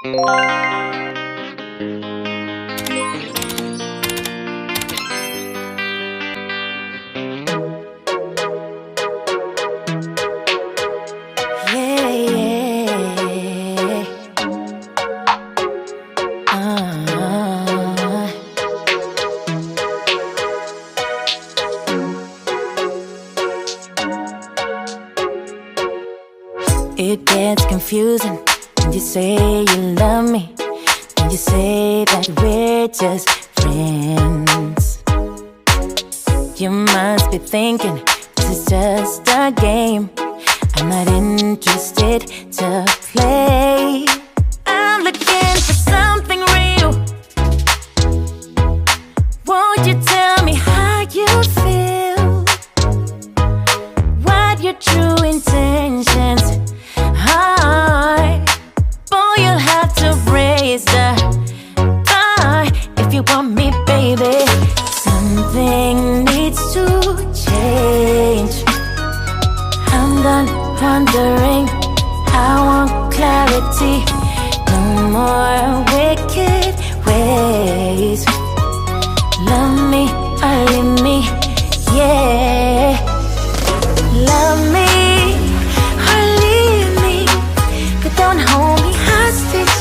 It gets confusing when you say you love me, when you say that we're just friends. You must be thinking this is just a game. I'm not interested to play. I'm looking for something real. Won't you tell me how you feel? What your true intentions are? Boy, you'll have to raise the bar if you want me, baby. Something needs to change. I'm done wondering, I want clarity. No more wicked ways. Love me or leave me, yeah. Love me or leave me, but don't hold me hostage,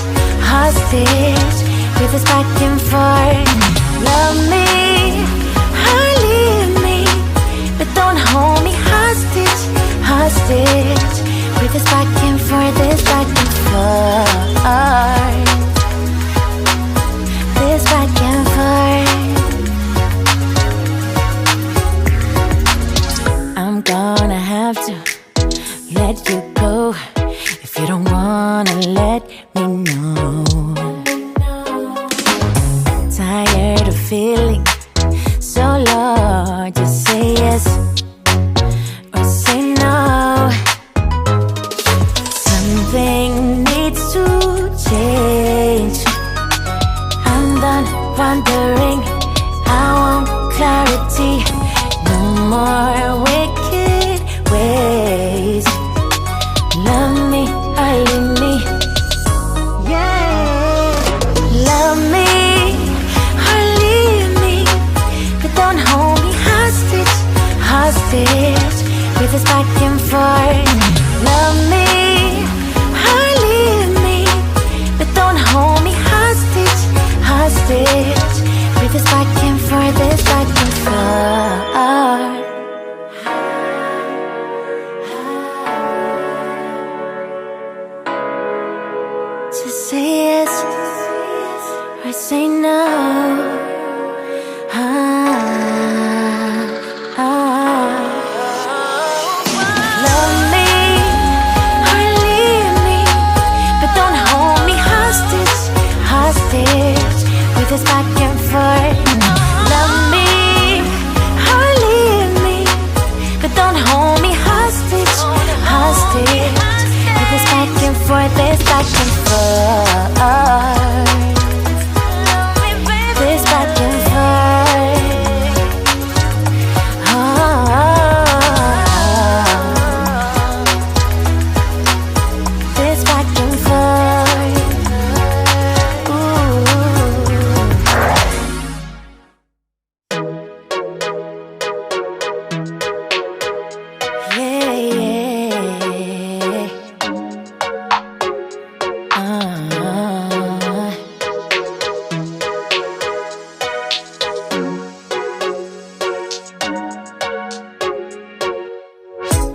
hostage with this back and forth. Love me or leave me, but don't hold me hostage, hostage with this back and forth, this back and forth, this back and forth. I'm gonna have to let you go if you don't wanna let me know. Tired of feeling so low, just say yes or say no. Something needs to change. I'm done wondering, I want clarity. No more wicked ways. Love me or leave me, yeah. Love me or leave me, but don't hold me hostage, hostage with this back and forth. Love me or leave me, but don't hold me hostage, hostage with this back and forth, this back and forth. Just say yes or say no. Love me or leave me, but don't hold me hostage, hostage with this back and forth. Love me or leave me, but don't hold me hostage, hostage with this back and forth, this back and forth, this back and forth. This back and forth. Ooh. Yeah, yeah.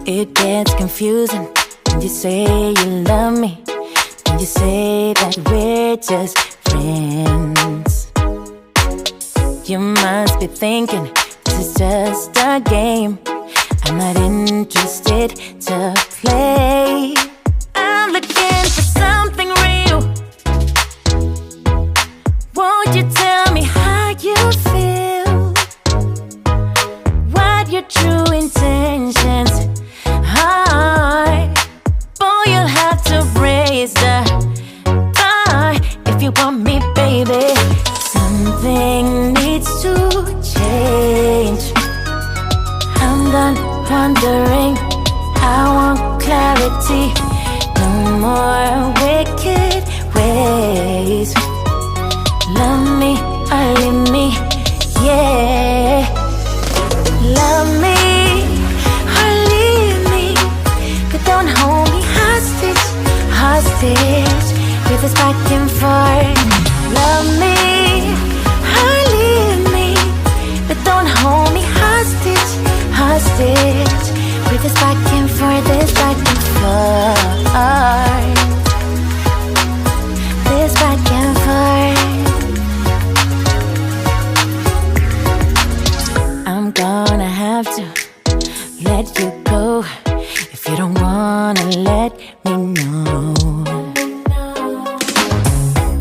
It gets confusing when you say you love me, when you say that we're just friends. You must be thinking this is just a game. I'm not interested to play. I'm looking for something real. Won't you tell me how you feel? What your true intentions are? Boy, you'll have to raise the bar if you want me, baby. Something needs to change. I'm done wondering, I want clarity. No more wicked ways. this back and forth. Love me or leave me, but don't hold me hostage, hostage. With this back and forth, this back and forth, this back and forth. I'm gonna have to let you go if you don't wanna let me know.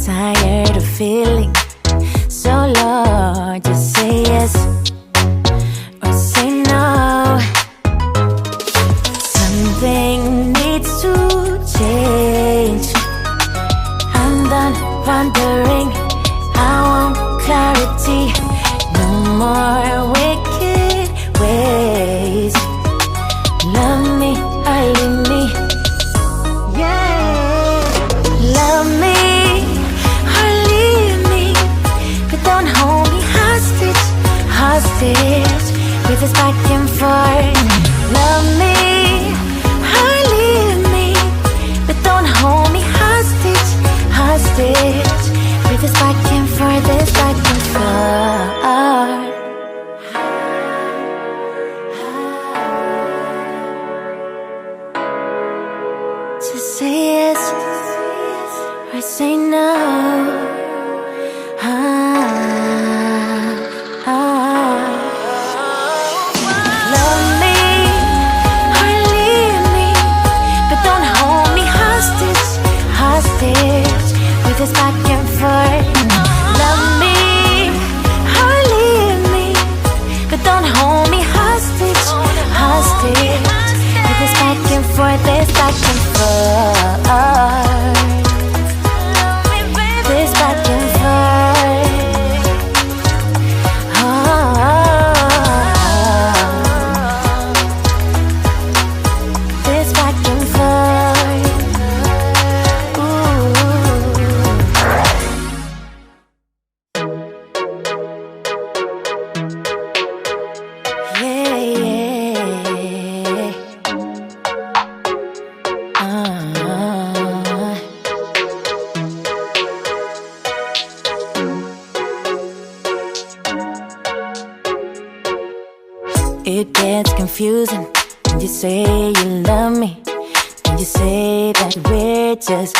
Tired of feeling so low. Just say yes or say no. Something needs to change. I'm done wondering. I want clarity. No more wicked ways. Love me or leave me. Yeah. Love me or leave me, but don't hold me hostage, hostage. With this back and forth. Love me or leave me, but don't hold me hostage, hostage. With this back and forth, this back and forth. Just say yes or say no. Love me or leave me, but don't hold me hostage, hostage. With this back and forth. Love me or leave me, but don't hold me hostage, hostage. With this back and forth, this back and forth, this back and forth. This back and forth. Yeah, yeah. It gets confusing when you say you love me, when you say that we're just